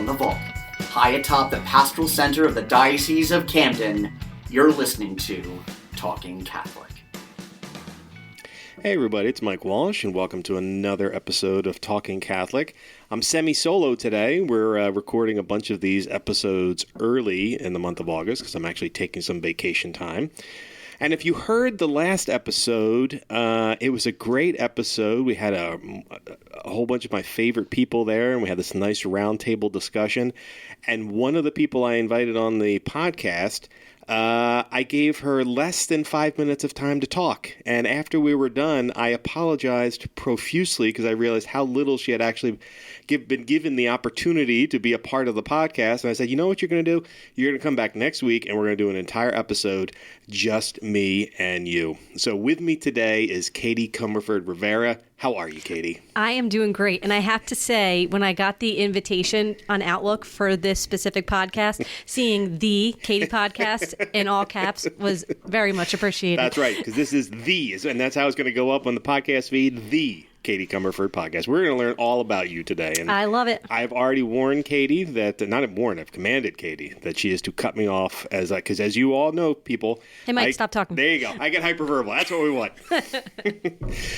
the vault, high atop the pastoral center of the Diocese of Camden, you're listening to Talking Catholic. Hey everybody, it's Mike Walsh, and welcome to another episode of Talking Catholic. I'm semi-solo today. We're recording a bunch of these episodes early in the month of August because I'm actually taking some vacation time. And if you heard the last episode, it was a great episode. We had a whole bunch of my favorite people there, and we had this nice roundtable discussion. And one of the people I invited on the podcast, I gave her less than 5 minutes of time to talk. And after we were done, I apologized profusely because I realized how little she had actually been given the opportunity to be a part of the podcast. And I said, you know what you're going to do? You're going to come back next week, and we're going to do an entire episode, just me and you. So with me today is Katie Comerford-Rivera. How are you, Katie? I am doing great. And I have to say, when I got the invitation on Outlook for this specific podcast, seeing the Katie podcast in all caps was very much appreciated. That's right, because this is and that's how it's going to go up on the podcast feed, the Katie Comerford podcast. We're going to learn all about you today. And I love it. I've already warned Katie that, I've commanded Katie that she is to cut me off because as you all know, people. Hey, Mike, stop talking. There you go. I get hyperverbal. That's what we want.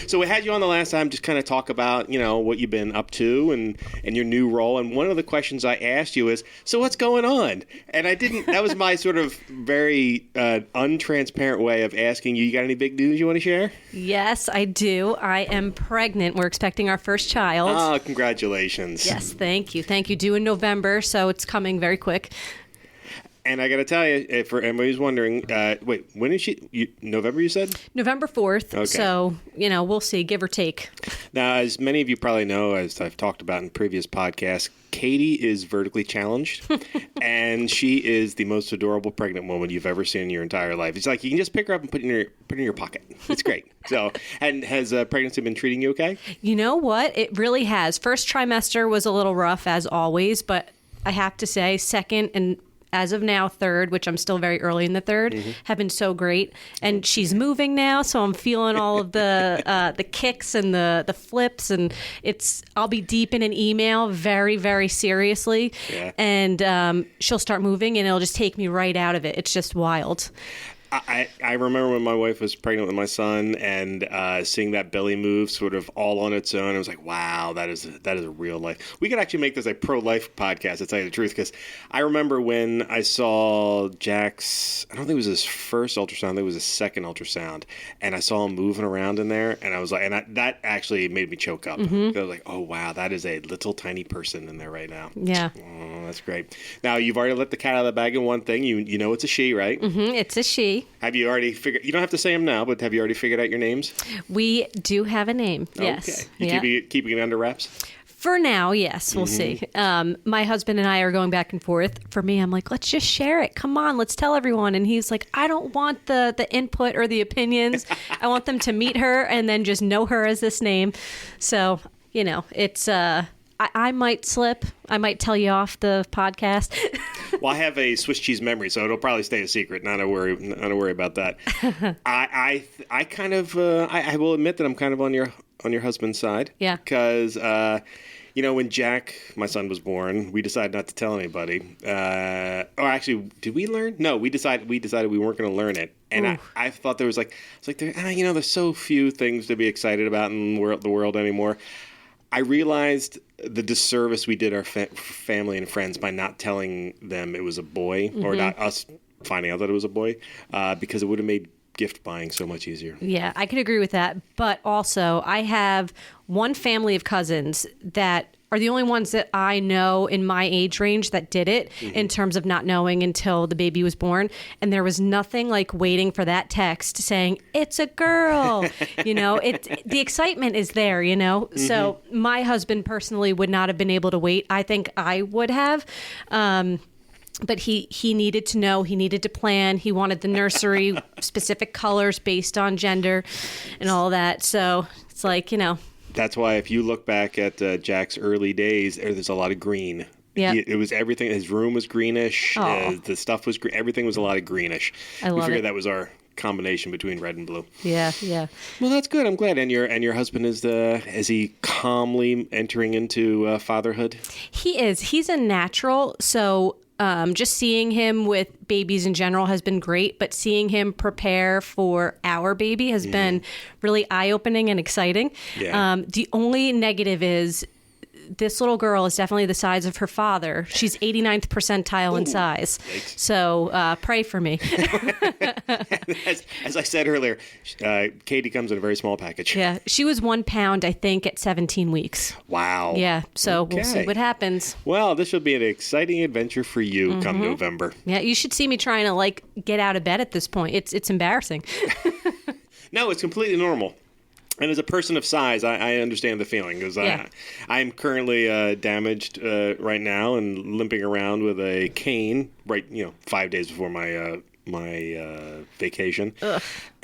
So we had you on the last time, just kind of talk about, what you've been up to and your new role. And one of the questions I asked you is, so what's going on? And that was my sort of very untransparent way of asking you got any big news you want to share? Yes, I do. I am pregnant. We're expecting our first child. Oh, congratulations. Yes, thank you. Thank you. Due in November, so it's coming very quick. And I got to tell you, for anybody who's wondering, wait, when is she? November, you said? November 4th. Okay. So, we'll see, give or take. Now, as many of you probably know, as I've talked about in previous podcasts, Katie is vertically challenged, and she is the most adorable pregnant woman you've ever seen in your entire life. It's like you can just pick her up and put it in your pocket. It's great. So, and has pregnancy been treating you okay? You know what? It really has. First trimester was a little rough, as always, but I have to say, second and as of now, third, which I'm still very early in the third, have been so great. And she's moving now, so I'm feeling all of the kicks and the flips. And I'll be deep in an email very, very seriously. Yeah. And she'll start moving, and it'll just take me right out of it. It's just wild. I remember when my wife was pregnant with my son and seeing that belly move sort of all on its own. I was like, wow, that is a real life. We could actually make this a pro-life podcast, to tell you the truth, because I remember when I saw Jack's, I don't think it was his first ultrasound, I think it was his second ultrasound, and I saw him moving around in there, and I was like, that actually made me choke up. I was like, oh, wow, that is a little tiny person in there right now. Yeah. Oh, that's great. Now, you've already let the cat out of the bag in one thing. You know it's a she, right? Mm-hmm, it's a she. Have you already figured? You don't have to say them now, but have you already figured out your names? We do have a name. Yes. Okay. You keeping it under wraps? For now, yes. We'll see. My husband and I are going back and forth. For me, I'm like, let's just share it. Come on, let's tell everyone. And he's like, I don't want the input or the opinions. I want them to meet her and then just know her as this name. So, it's I might slip. I might tell you off the podcast. Well, I have a Swiss cheese memory, so it'll probably stay a secret. Not to worry about that. I will admit that I'm kind of on your husband's side. Yeah. Because when Jack, my son, was born, we decided not to tell anybody. Actually, did we learn? No, we decided we weren't going to learn it. And I thought there was there's so few things to be excited about in the world anymore. I realized the disservice we did our family and friends by not telling them it was a boy, or not us finding out that it was a boy, because it would have made gift buying so much easier. Yeah, I can agree with that. But also, I have one family of cousins that are the only ones that I know in my age range that did it in terms of not knowing until the baby was born. And there was nothing like waiting for that text saying, it's a girl. The excitement is there, So my husband personally would not have been able to wait. I think I would have. But he needed to know, he needed to plan. He wanted the nursery specific colors based on gender and all that. So it's like, That's why if you look back at Jack's early days, there's a lot of green. Yeah, it was everything. His room was greenish. The stuff was green. Everything was a lot of greenish. I love we figured it. that was our combination between red and blue. Yeah. Well, that's good. I'm glad. And your husband is he calmly entering into fatherhood? He is. He's a natural. So just seeing him with babies in general has been great, but seeing him prepare for our baby has been really eye-opening and exciting. Yeah. The only negative is this little girl is definitely the size of her father. She's 89th percentile in size. Yikes. So pray for me. As I said earlier, Katie comes in a very small package. Yeah. She was 1 pound, I think, at 17 weeks. Wow. Yeah. So we'll see Okay. what happens. Well, this will be an exciting adventure for you come November. Yeah. You should see me trying to get out of bed at this point. It's embarrassing. No, it's completely normal. And as a person of size, I understand the feeling because I'm currently damaged right now and limping around with a cane. 5 days before my vacation,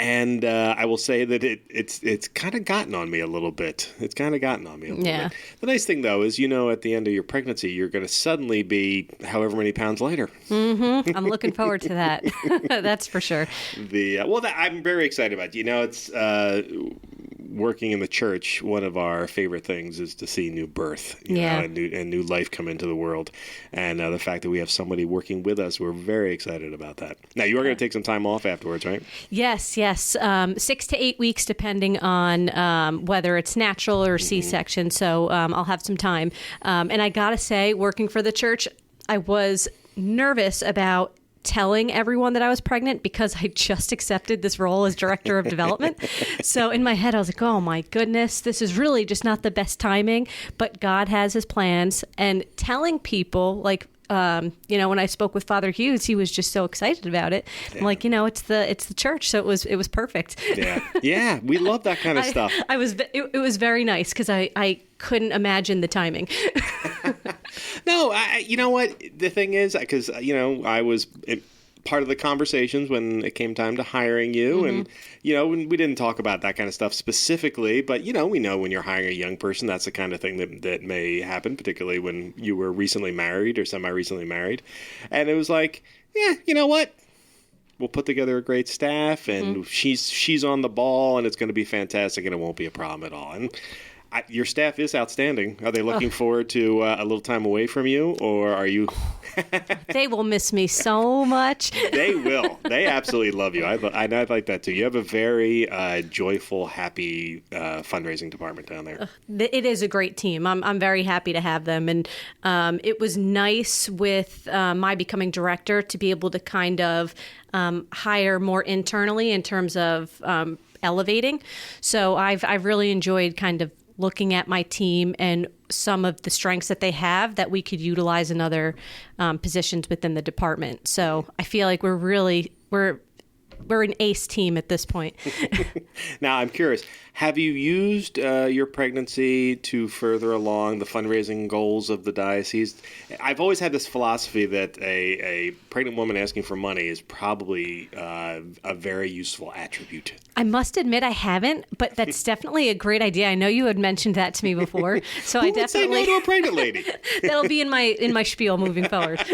and I will say that it's kind of gotten on me a little bit. It's kind of gotten on me a little bit. The nice thing though is at the end of your pregnancy, you're going to suddenly be however many pounds lighter. Mm-hmm. I'm looking forward to that. That's for sure. I'm very excited about. It's. Working in the church, one of our favorite things is to see new birth, and new life come into the world. And the fact that we have somebody working with us, we're very excited about that. Now, you are going to take some time off afterwards, right? Yes. 6 to 8 weeks, depending on whether it's natural or C-section. So I'll have some time. And I got to say, working for the church, I was nervous about telling everyone that I was pregnant because I just accepted this role as director of development. So in my head, I was like, oh my goodness, this is really just not the best timing, but God has his plans. And telling people when I spoke with Father Hughes, he was just so excited about it. Yeah. I'm like, it's the church. So it was perfect. Yeah. We love that kind of stuff. It was very nice because I couldn't imagine the timing. No, you know what? The thing is, because, I was part of the conversations when it came time to hiring you. And, we didn't talk about that kind of stuff specifically. But, we know when you're hiring a young person, that's the kind of thing that may happen, particularly when you were recently married or semi-recently married. And it was like, yeah, you know what? We'll put together a great staff and she's on the ball and it's going to be fantastic and it won't be a problem at all. And your staff is outstanding. Are they looking forward to a little time away from you, or are you? They will miss me so much. They will. They absolutely love you. I like that too. You have a very joyful, happy fundraising department down there. It is a great team. I'm very happy to have them, and it was nice with my becoming director to be able to kind of hire more internally in terms of elevating. So I've really enjoyed kind of looking at my team and some of the strengths that they have that we could utilize in other positions within the department. So I feel like we're an ace team at this point. Now, I'm curious, have you used your pregnancy to further along the fundraising goals of the diocese? I've always had this philosophy that a pregnant woman asking for money is probably a very useful attribute. I must admit I haven't, but that's definitely a great idea. I know you had mentioned that to me before, so Who I would definitely say no to a pregnant lady. That'll be in my spiel moving forward.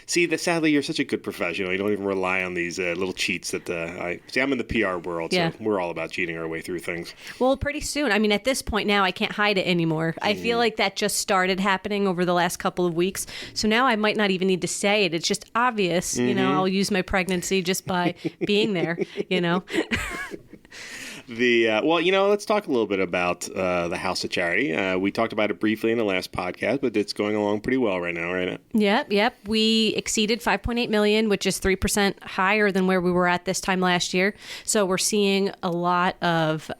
Sadly, you're such a good professional. You don't even rely on these little cheats that I'm in the PR world, so we're all about cheating our way through things. Well, pretty soon. I mean, at this point now, I can't hide it anymore. I feel like that just started happening over the last couple of weeks. So now I might not even need to say it. It's just obvious. I'll use my pregnancy just by being there. Let's talk a little bit about the House of Charity. We talked about it briefly in the last podcast, but it's going along pretty well right now, right? Yep. We exceeded $5.8 million, which is 3% higher than where we were at this time last year. So we're seeing a lot of,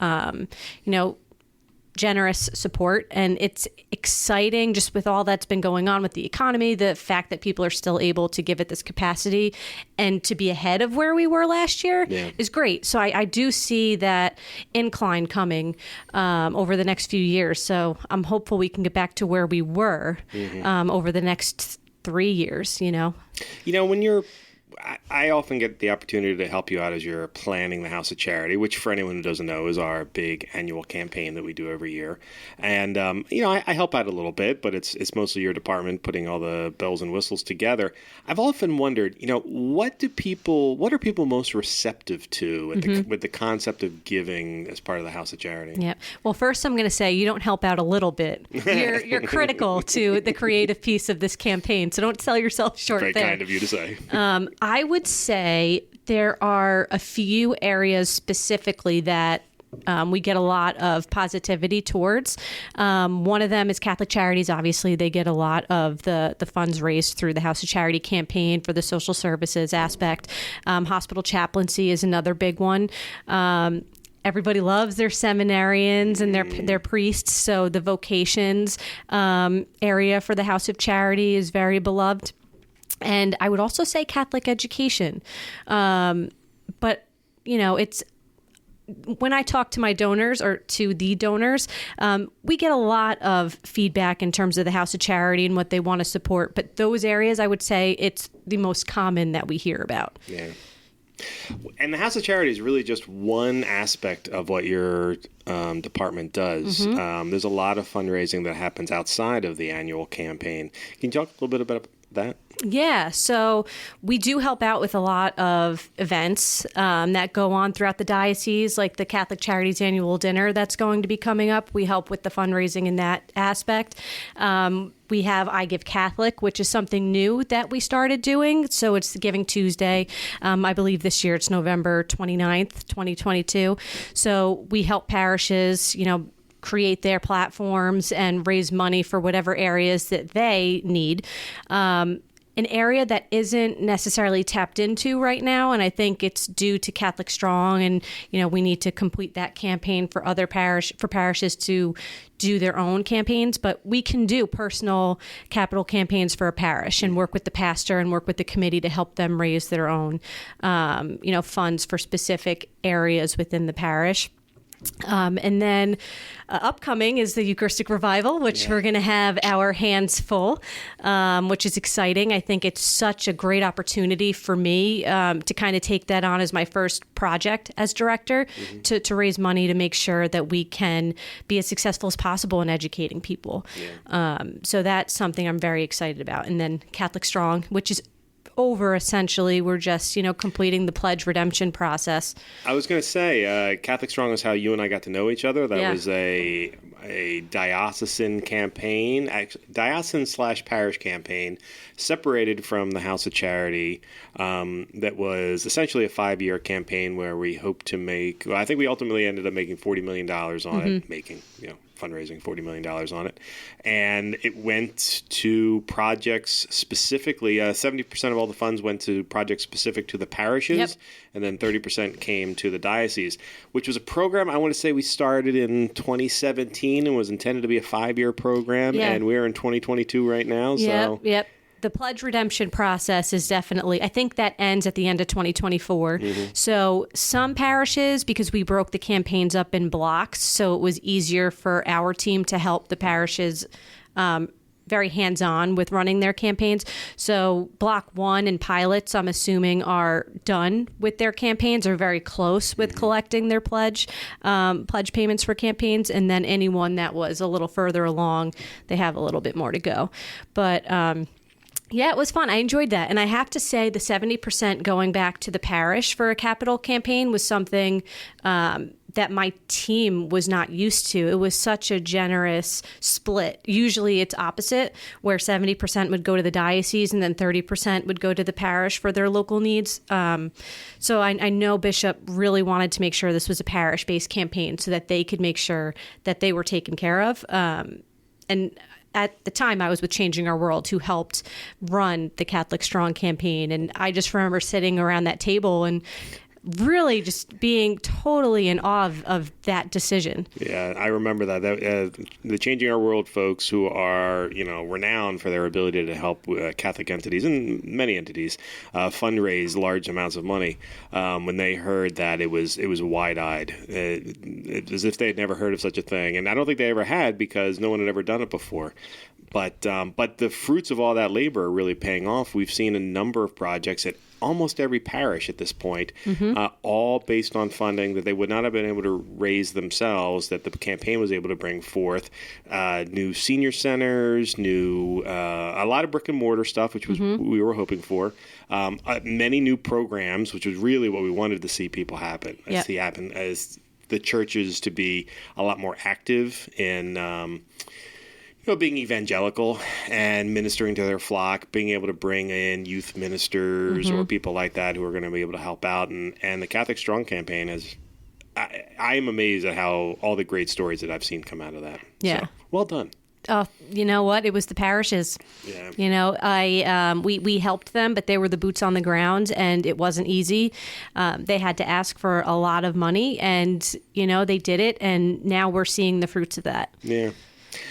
generous support, and it's exciting just with all that's been going on with the economy, the fact that people are still able to give it this capacity and to be ahead of where we were last year is great. So I do see that incline coming over the next few years. So I'm hopeful we can get back to where we were over the next 3 years, when you're I often get the opportunity to help you out as you're planning the House of Charity, which for anyone who doesn't know is our big annual campaign that we do every year. And, I help out a little bit, but it's mostly your department putting all the bells and whistles together. I've often wondered, what are people most receptive to with the concept of giving as part of the House of Charity? Yeah. Well, first I'm going to say you don't help out a little bit. You're critical to the creative piece of this campaign, so don't sell yourself short Very there. kind of you to say. I would say there are a few areas specifically that we get a lot of positivity towards. One of them is Catholic Charities. Obviously, they get a lot of the funds raised through the House of Charity campaign for the social services aspect. Hospital chaplaincy is another big one. Everybody loves their seminarians and their priests, so the vocations area for the House of Charity is very beloved. And I would also say Catholic education. But, it's when I talk to my donors or to the donors, we get a lot of feedback in terms of the House of Charity and what they want to support. But those areas, I would say it's the most common that we hear about. Yeah. And the House of Charity is really just one aspect of what your department does. There's a lot of fundraising that happens outside of the annual campaign. Can you talk a little bit about that? Yeah, so we do help out with a lot of events that go on throughout the diocese, like the Catholic Charities Annual Dinner that's going to be coming up. We help with the fundraising in that aspect. We have I Give Catholic, which is something new that we started doing. So it's Giving Tuesday. I believe this year it's November 29th, 2022. So we help parishes, create their platforms and raise money for whatever areas that they need. An area that isn't necessarily tapped into right now, and I think it's due to Catholic Strong, and we need to complete that campaign for other parishes to do their own campaigns, but we can do personal capital campaigns for a parish and work with the pastor and work with the committee to help them raise their own funds for specific areas within the parish. And then upcoming is the Eucharistic Revival, which we're going to have our hands full, which is exciting. I think it's such a great opportunity for me to kind of take that on as my first project as director, to raise money to make sure that we can be as successful as possible in educating people. So that's something I'm very excited about. And then Catholic Strong, which is over essentially. We're just completing the pledge redemption process. I was going to say Catholic Strong is how you and I got to know each other. That was a diocesan campaign, diocesan/parish campaign, separated from the House of Charity. That was essentially a 5-year campaign where we hoped to make. Well, I think we ultimately ended up making $40 million on it, fundraising $40 million on it. And it went to projects specifically. 70% of all the funds went to projects specific to the parishes, and then 30% came to the diocese, which was a program I want to say we started in 2017 and was intended to be a 5-year program. And we're in 2022 right now. So. Yep. The pledge redemption process is definitely, I think that ends at the end of 2024. So some parishes, because we broke the campaigns up in blocks, so it was easier for our team to help the parishes very hands-on with running their campaigns. So block 1 and pilots, I'm assuming, are done with their campaigns or very close with collecting their pledge payments for campaigns. And then anyone that was a little further along, they have a little bit more to go. But yeah, it was fun. I enjoyed that. And I have to say the 70% going back to the parish for a capital campaign was something that my team was not used to. It was such a generous split. Usually it's opposite, where 70% would go to the diocese and then 30% would go to the parish for their local needs. So I know Bishop really wanted to make sure this was a parish-based campaign so that they could make sure that they were taken care of. And at the time, I was with Changing Our World, who helped run the Catholic Strong campaign. And I just remember sitting around that table and really just being totally in awe of that decision. Yeah, I remember that. The Changing Our World folks, who are renowned for their ability to help Catholic entities and many entities fundraise large amounts of money. When they heard that, it was wide-eyed, as if they had never heard of such a thing, and I don't think they ever had, because no one had ever done it before. But the fruits of all that labor are really paying off. We've seen a number of projects at almost every parish at this point, all based on funding that they would not have been able to raise themselves, that the campaign was able to bring forth. New senior centers, a lot of brick and mortar stuff, which was we were hoping for. Many new programs, which was really what we wanted to see people happen. See happen as the churches to be a lot more active in being evangelical and ministering to their flock, being able to bring in youth ministers or people like that who are going to be able to help out. And the Catholic Strong campaign I am amazed at how all the great stories that I've seen come out of that. Yeah. So, well done. Oh, you know what? It was the parishes. Yeah. We helped them, but they were the boots on the ground, and it wasn't easy. They had to ask for a lot of money, and they did it, and now we're seeing the fruits of that. Yeah.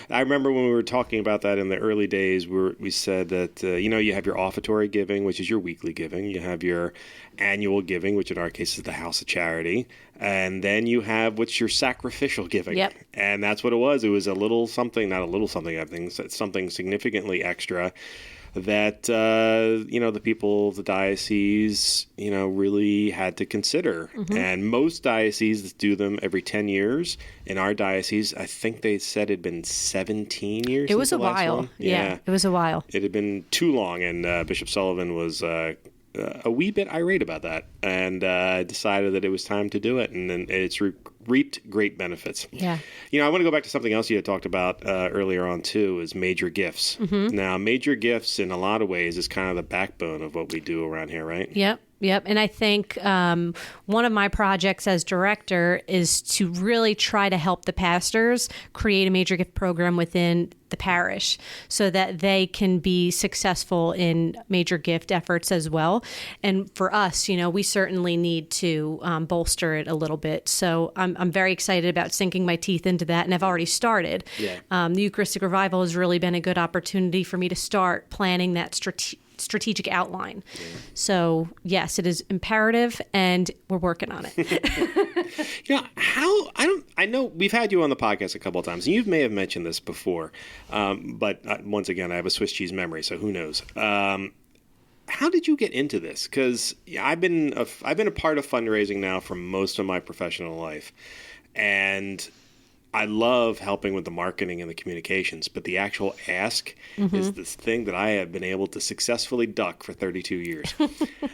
I remember when we were talking about that in the early days, we said that, you have your offertory giving, which is your weekly giving. You have your annual giving, which in our case is the House of Charity. And then you have what's your sacrificial giving. Yep. And that's what it was. It was a little something, not a little something, I think, something significantly extra that, the people of the diocese, really had to consider. And most dioceses do them every 10 years. In our diocese, I think they said it'd been 17 years. It was a while. Yeah, it was a while. It had been too long, and Bishop Sullivan was a wee bit irate about that, and decided that it was time to do it, and then it's reaped great benefits. Yeah. I want to go back to something else you had talked about earlier on too, is major gifts. Now, major gifts in a lot of ways is kind of the backbone of what we do around here, right? Yep. And I think one of my projects as director is to really try to help the pastors create a major gift program within the parish so that they can be successful in major gift efforts as well. And for us, we certainly need to bolster it a little bit. So I'm very excited about sinking my teeth into that, and I've already started. Yeah. The Eucharistic Revival has really been a good opportunity for me to start planning that strategic outline. Yeah. So yes, it is imperative, and we're working on it. I know we've had you on the podcast a couple of times, and you may have mentioned this before, but once again, I have a Swiss cheese memory, so who knows? How did you get into this? Because I've been a part of fundraising now for most of my professional life, and I love helping with the marketing and the communications, but the actual ask is this thing that I have been able to successfully duck for 32 years.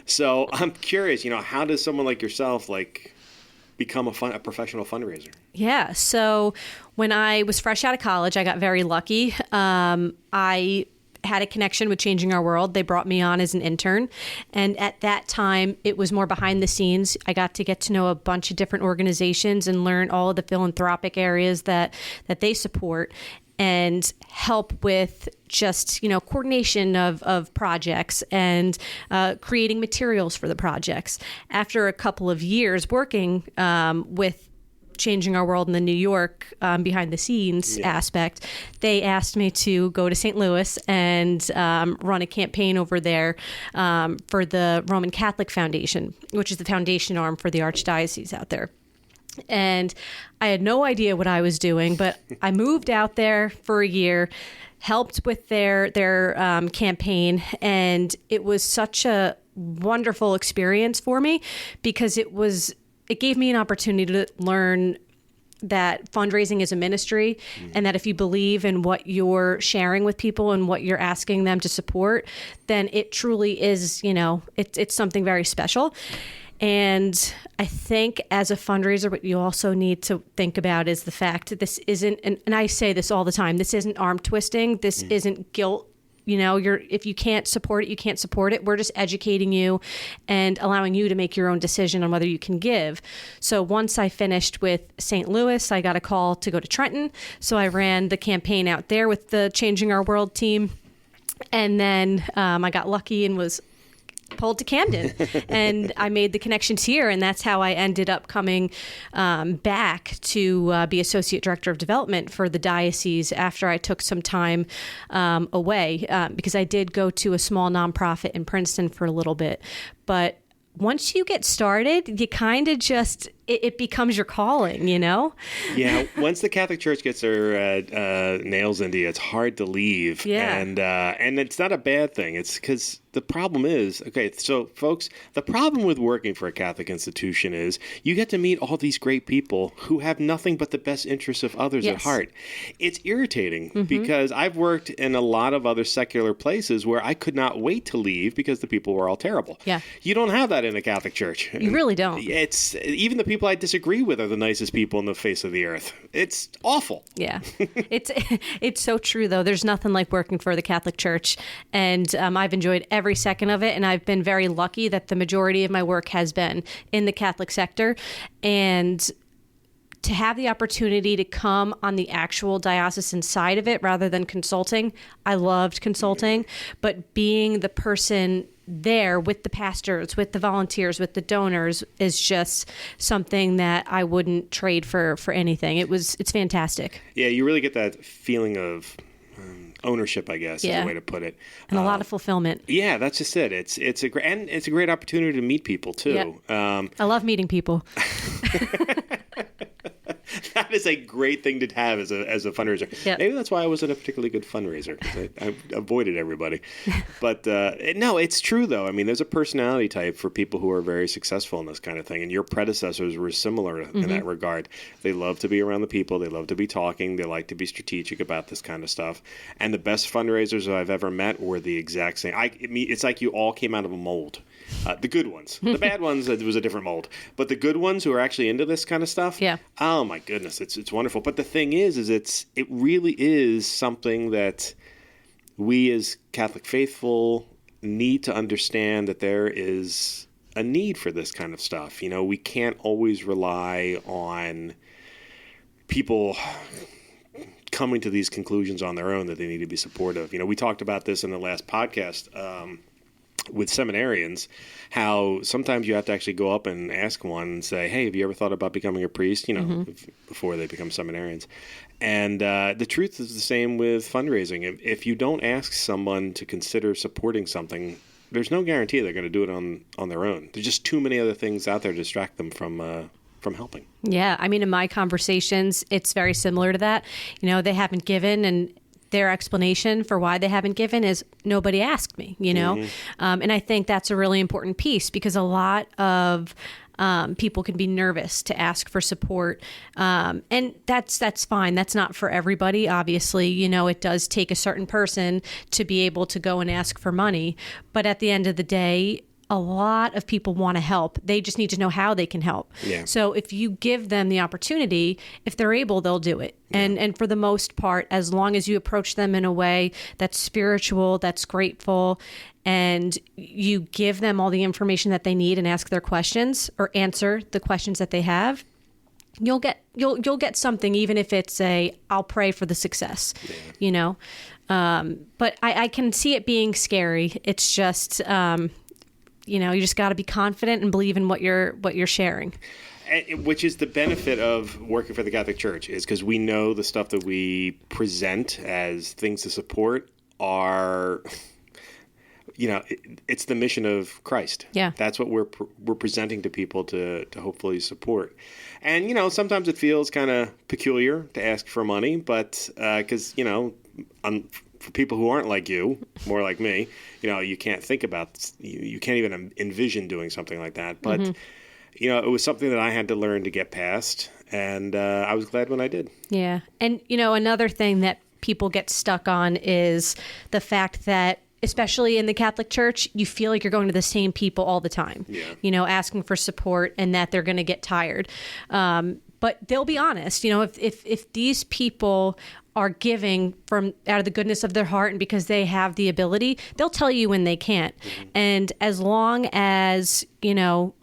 So I'm curious, how does someone like yourself become a professional fundraiser? Yeah. So when I was fresh out of college, I got very lucky. I had a connection with Changing Our World. They brought me on as an intern. And at that time, it was more behind the scenes. I got to get to know a bunch of different organizations and learn all of the philanthropic areas that they support and help with just, coordination of projects and creating materials for the projects. After a couple of years working with Changing Our World in the New York behind the scenes aspect, they asked me to go to St. Louis and run a campaign over there for the Roman Catholic Foundation, which is the foundation arm for the Archdiocese out there. And I had no idea what I was doing, but I moved out there for a year, helped with their campaign, and it was such a wonderful experience for me because it gave me an opportunity to learn that fundraising is a ministry and that if you believe in what you're sharing with people and what you're asking them to support, then it truly is, it's something very special. And I think as a fundraiser, what you also need to think about is the fact that this isn't, and I say this all the time, this isn't arm twisting. This isn't guilt. If you can't support it, you can't support it. We're just educating you and allowing you to make your own decision on whether you can give. So once I finished with St. Louis, I got a call to go to Trenton. So I ran the campaign out there with the Changing Our World team. And then I got lucky and was pulled to Camden, and I made the connections here, and that's how I ended up coming back to be Associate Director of Development for the diocese after I took some time away, because I did go to a small nonprofit in Princeton for a little bit. But once you get started, you kind of just, it becomes your calling, you know? Yeah, once the Catholic Church gets their nails into you, it's hard to leave. Yeah. And it's not a bad thing. It's because the problem is, okay, so folks, the problem with working for a Catholic institution is you get to meet all these great people who have nothing but the best interests of others at heart. It's irritating because I've worked in a lot of other secular places where I could not wait to leave because the people were all terrible. Yeah. You don't have that in a Catholic Church. You really don't. It's even the people I disagree with are the nicest people on the face of the earth. It's awful. Yeah. It's so true, though. There's nothing like working for the Catholic Church. And I've enjoyed every second of it. And I've been very lucky that the majority of my work has been in the Catholic sector. And to have the opportunity to come on the actual diocesan side of it rather than consulting, I loved consulting. But being the person there with the pastors, with the volunteers, with the donors is just something that I wouldn't trade for anything. It's fantastic. Yeah, you really get that feeling of ownership, I guess, is the way to put it. And a lot of fulfillment. Yeah, that's just it. It's a great opportunity to meet people too. Yep. I love meeting people. That is a great thing to have as a fundraiser. Yep. Maybe that's why I wasn't a particularly good fundraiser, because I avoided everybody. But no, it's true, though. I mean, there's a personality type for people who are very successful in this kind of thing, and your predecessors were similar in that regard. They love to be around the people. They love to be talking. They like to be strategic about this kind of stuff. And the best fundraisers I've ever met were the exact same. It's like you all came out of a mold. The good ones. The bad ones, it was a different mold. But the good ones who are actually into this kind of stuff, oh my goodness, it's wonderful. But the thing is it really is something that we as Catholic faithful need to understand, that there is a need for this kind of stuff. You know, we can't always rely on people coming to these conclusions on their own that they need to be supportive. You know, we talked about this in the last podcast with seminarians, how sometimes you have to actually go up and ask one and say, hey, have you ever thought about becoming a priest, you know, before they become seminarians? And the truth is the same with fundraising. If you don't ask someone to consider supporting something, there's no guarantee they're going to do it on their own. There's just too many other things out there to distract them from helping. Yeah. I mean, in my conversations, it's very similar to that. You know, they haven't given, and their explanation for why they haven't given is nobody asked me, you know? And I think that's a really important piece, because a lot of people can be nervous to ask for support. And that's fine. That's not for everybody. Obviously, you know, it does take a certain person to be able to go and ask for money. But at the end of the day, a lot of people want to help. They just need to know how they can help. Yeah. So if you give them the opportunity, if they're able, they'll do it. Yeah. And for the most part, as long as you approach them in a way that's spiritual, that's grateful, and you give them all the information that they need and ask their questions or answer the questions that they have, you'll get something, even if it's I'll pray for the success, you know. But I can see it being scary. It's just you know, you just got to be confident and believe in what you're sharing. Which is the benefit of working for the Catholic Church, is because we know the stuff that we present as things to support are, you know, it's the mission of Christ. Yeah, that's what we're presenting to people to hopefully support. And you know, sometimes it feels kind of peculiar to ask for money, but because you know, for people who aren't like you, more like me, you know, you can't think about, you can't even envision doing something like that. But, you know, it was something that I had to learn to get past. And I was glad when I did. Yeah. And, you know, another thing that people get stuck on is the fact that, especially in the Catholic Church, you feel like you're going to the same people all the time, you know, asking for support, and that they're going to get tired. But they'll be honest, you know, if these people are giving from out of the goodness of their heart and because they have the ability, they'll tell you when they can't. And as long as, you know,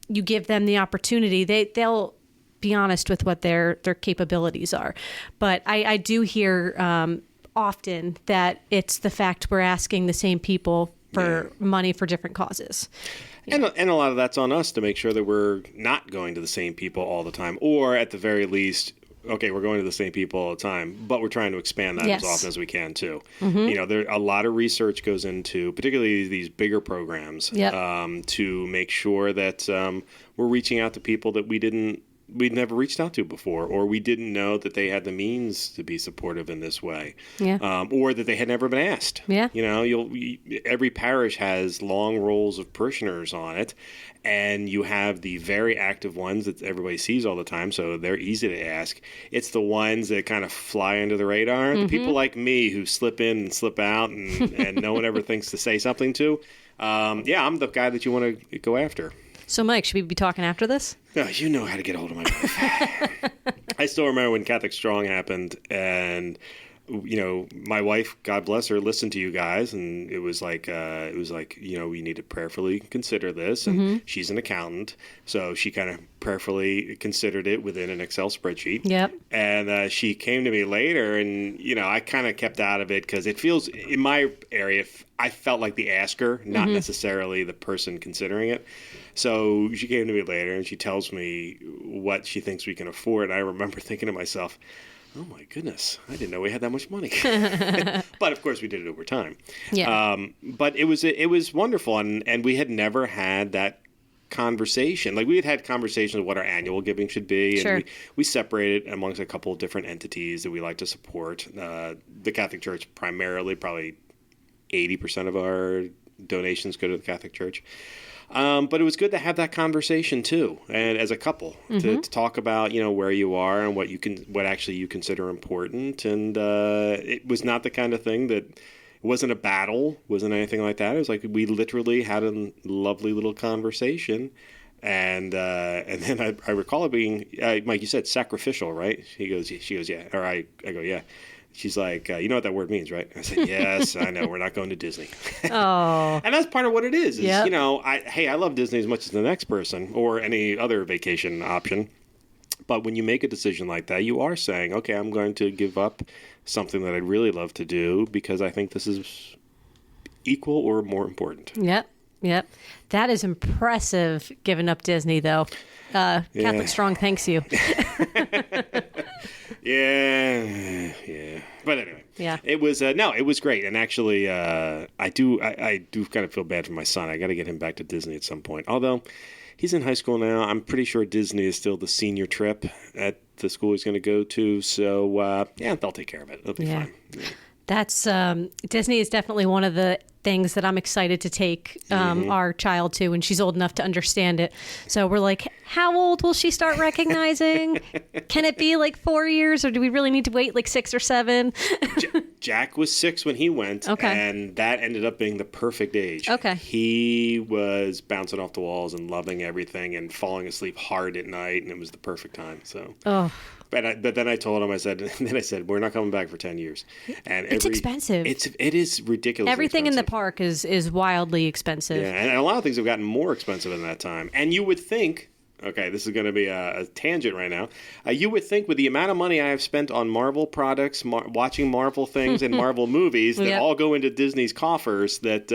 you give them the opportunity, they'll be honest with what their capabilities are. But I do hear often that it's the fact we're asking the same people for money for different causes. And a lot of that's on us to make sure that we're not going to the same people all the time, or at the very least, okay, we're going to the same people all the time, but we're trying to expand that Yes. as often as we can too. You know, there a lot of research goes into, particularly these bigger programs, Yep. to make sure that we're reaching out to people that we'd never reached out to before, or we didn't know that they had the means to be supportive in this way, or that they had never been asked. Yeah. You know, every parish has long rolls of parishioners on it, and you have the very active ones that everybody sees all the time, so they're easy to ask. It's the ones that kind of fly under the radar, the people like me who slip in and slip out, and no one ever thinks to say something to. I'm the guy that you want to go after. So, Mike, should we be talking after this? No, you know how to get a hold of my wife. I still remember when Catholic Strong happened, and you know, my wife, God bless her, listened to you guys, and it was like, you know, we need to prayerfully consider this. And she's an accountant, so she kind of prayerfully considered it within an Excel spreadsheet. Yep. And she came to me later, and you know, I kind of kept out of it because it feels in my area, I felt like the asker, not necessarily the person considering it. So she came to me later, and she tells me what she thinks we can afford. And I remember thinking to myself, oh my goodness, I didn't know we had that much money. But of course we did it over time. Yeah. But it was wonderful, and we had never had that conversation. Like, we had conversations of what our annual giving should be, and Sure. we separated amongst a couple of different entities that we like to support. The Catholic Church primarily, probably 80% of our donations go to the Catholic Church. But it was good to have that conversation too, and as a couple to talk about, you know, where you are and what actually you consider important. And it was not the kind of thing that, it wasn't a battle, wasn't anything like that. It was like we literally had a lovely little conversation. And then I recall it being, Mike, you said sacrificial, right? She goes, yeah. Or I go, yeah. She's like, you know what that word means, right? I said, yes, I know. We're not going to Disney. Oh. And that's part of what it is. Yep. You know, I love Disney as much as the next person or any other vacation option. But when you make a decision like that, you are saying, okay, I'm going to give up something that I'd really love to do because I think this is equal or more important. Yep. That is impressive, giving up Disney, though. Catholic Strong thanks you. Yeah. But anyway, it was it was great, and actually, I do kind of feel bad for my son. I got to get him back to Disney at some point. Although he's in high school now, I'm pretty sure Disney is still the senior trip at the school he's going to go to. So they'll take care of it. It'll be fine. Yeah. That's Disney is definitely one of the things that I'm excited to take our child to, and she's old enough to understand it. So we're like, how old will she start recognizing? Can it be like 4 years, or do we really need to wait like 6 or 7? Jack was 6 when he went, and that ended up being the perfect age. Okay. He was bouncing off the walls and loving everything and falling asleep hard at night, and it was the perfect time. So. Oh. But then I told him, I said, we're not coming back for 10 years. And it's expensive. It is ridiculous. Everything expensive. in the park is wildly expensive. Yeah, and a lot of things have gotten more expensive in that time. And you would think, okay, this is going to be a tangent right now. You would think with the amount of money I have spent on Marvel products, watching Marvel things and Marvel movies that all go into Disney's coffers, that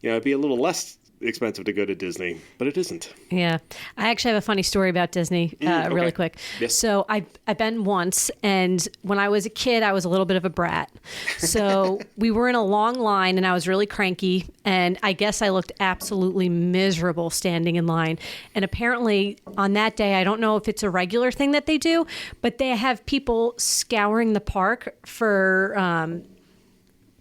it'd be a little less expensive to go to Disney, but it isn't. Yeah. I actually have a funny story about Disney really quick. Yes. So I've been once, and when I was a kid, I was a little bit of a brat. So we were in a long line, and I was really cranky, and I guess I looked absolutely miserable standing in line. And apparently on that day, I don't know if it's a regular thing that they do, but they have people scouring the park for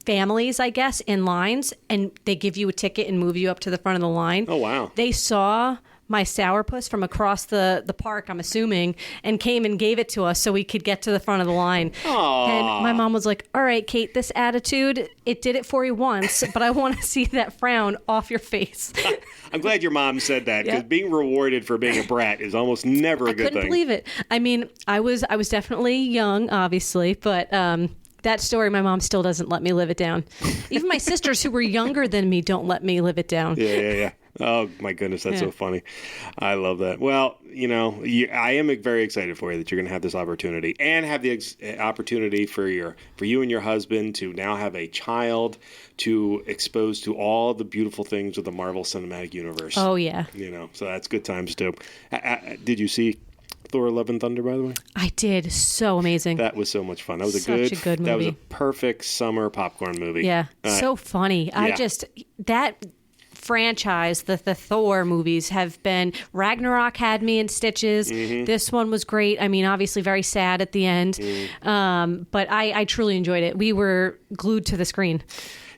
families, I guess, in lines, and they give you a ticket and move you up to the front of the line. Oh, wow. They saw my sourpuss from across the park, I'm assuming, and came and gave it to us so we could get to the front of the line. Aww. And my mom was like, all right, Kate, this attitude, it did it for you once, but I want to see that frown off your face. I'm glad your mom said that, because being rewarded for being a brat is almost never a good thing. I couldn't believe it. I mean, I was definitely young, obviously, but that story, my mom still doesn't let me live it down. Even my sisters who were younger than me don't let me live it down. Yeah. Oh, my goodness, that's so funny. I love that. Well, I am very excited for you that you're going to have this opportunity, and have the opportunity for you and your husband to now have a child to expose to all the beautiful things of the Marvel Cinematic Universe. Oh, yeah. So that's good times too. Did you see Thor: Love and Thunder, by the way? I did. So amazing. That was so much fun. That was Such a good movie. That was a perfect summer popcorn movie. Yeah. So funny. Yeah. That franchise, the Thor movies have been, Ragnarok had me in stitches. This one was great. I mean, obviously very sad at the end. But I truly enjoyed it. We were glued to the screen.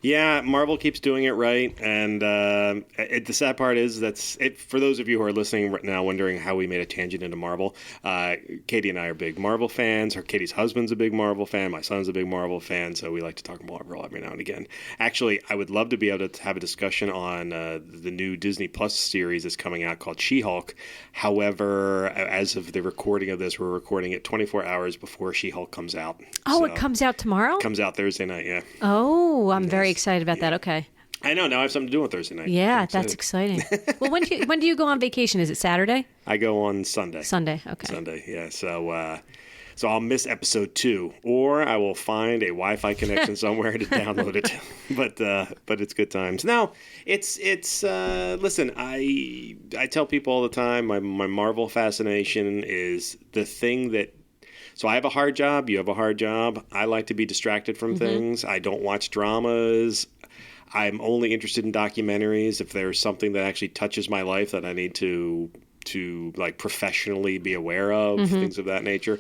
Yeah, Marvel keeps doing it right, and the sad part is for those of you who are listening right now wondering how we made a tangent into Marvel, Katie and I are big Marvel fans. Katie's husband's a big Marvel fan. My son's a big Marvel fan, so we like to talk Marvel every now and again. Actually, I would love to be able to have a discussion on the new Disney Plus series that's coming out called She-Hulk. However, as of the recording of this, we're recording it 24 hours before She-Hulk comes out. Oh, so it comes out tomorrow? It comes out Thursday night, yeah. Oh, I'm very excited about that. Okay. I know. Now I have something to do on Thursday night. Yeah, that's exciting. Well, when do you go on vacation? Is it Saturday? I go on Sunday. Sunday, okay. Sunday, yeah. So I'll miss episode 2, or I will find a Wi-Fi connection somewhere to download it. But it's good times. Now, it's listen, I tell people all the time, my Marvel fascination is the thing that. So I have a hard job. You have a hard job. I like to be distracted from things. I don't watch dramas. I'm only interested in documentaries if there's something that actually touches my life that I need to like professionally be aware of, things of that nature.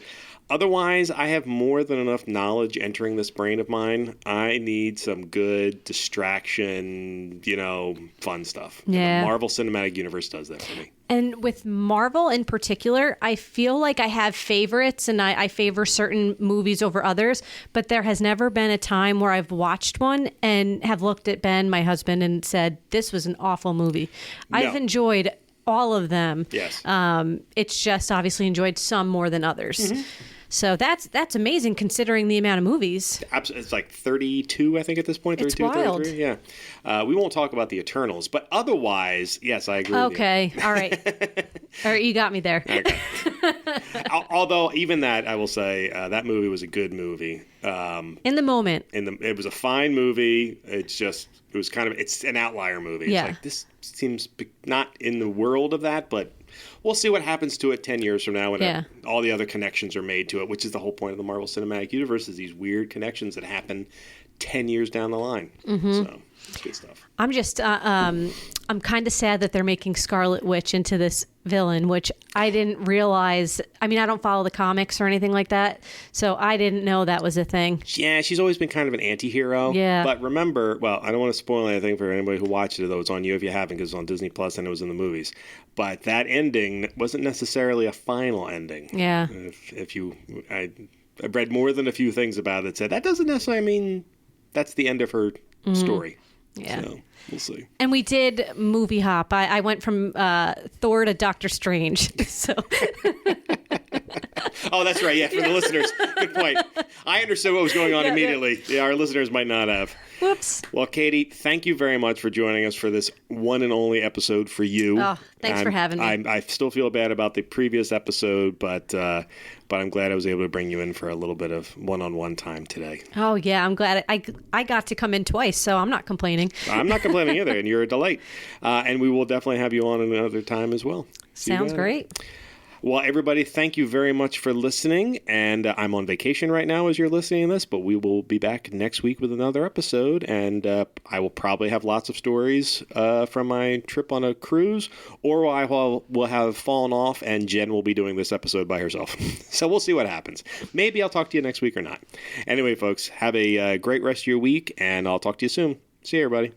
Otherwise, I have more than enough knowledge entering this brain of mine. I need some good distraction, fun stuff. Yeah. And the Marvel Cinematic Universe does that for me. And with Marvel in particular, I feel like I have favorites and I favor certain movies over others, but there has never been a time where I've watched one and have looked at Ben, my husband, and said, this was an awful movie. No. I've enjoyed all of them. Yes. It's just obviously enjoyed some more than others. So that's amazing considering the amount of movies. It's like 32, I think, at this point. 32, it's wild. 33, yeah. We won't talk about the Eternals, but otherwise, yes, I agree with you. Okay, all right. All right, you got me there. Okay. Although, even that, I will say, that movie was a good movie. In the moment. It was a fine movie. It's an outlier movie. Yeah. It's like, this seems not in the world of that, but we'll see what happens to it 10 years from now when all the other connections are made to it, which is the whole point of the Marvel Cinematic Universe, is these weird connections that happen 10 years down the line. So it's good stuff. I'm just, I'm kind of sad that they're making Scarlet Witch into this villain, which I didn't realize. I mean, I don't follow the comics or anything like that, so I didn't know that was a thing. Yeah, she's always been kind of an anti-hero. Yeah. But remember, well, I don't want to spoil anything for anybody who watched it, though it's on you if you haven't, because it's on Disney Plus and it was in the movies. But that ending wasn't necessarily a final ending. Yeah. I read more than a few things about it that said that doesn't necessarily mean that's the end of her story. Yeah. So we'll see. And we did movie hop. I went from Thor to Doctor Strange. So. Oh, that's right. Yeah, for the listeners. Good point. I understood what was going on immediately. Yeah, our listeners might not have. Whoops. Well, Katie, thank you very much for joining us for this one and only episode for you. Oh, thanks for having me. I still feel bad about the previous episode, but I'm glad I was able to bring you in for a little bit of one-on-one time today. Oh, yeah. I'm glad I got to come in twice, so I'm not complaining. I'm not complaining either, and you're a delight. And we will definitely have you on another time as well. Sounds great. Well, everybody, thank you very much for listening. And I'm on vacation right now as you're listening to this, but we will be back next week with another episode. And I will probably have lots of stories from my trip on a cruise, or I will have fallen off and Jen will be doing this episode by herself. So we'll see what happens. Maybe I'll talk to you next week or not. Anyway, folks, have a great rest of your week, and I'll talk to you soon. See you, everybody.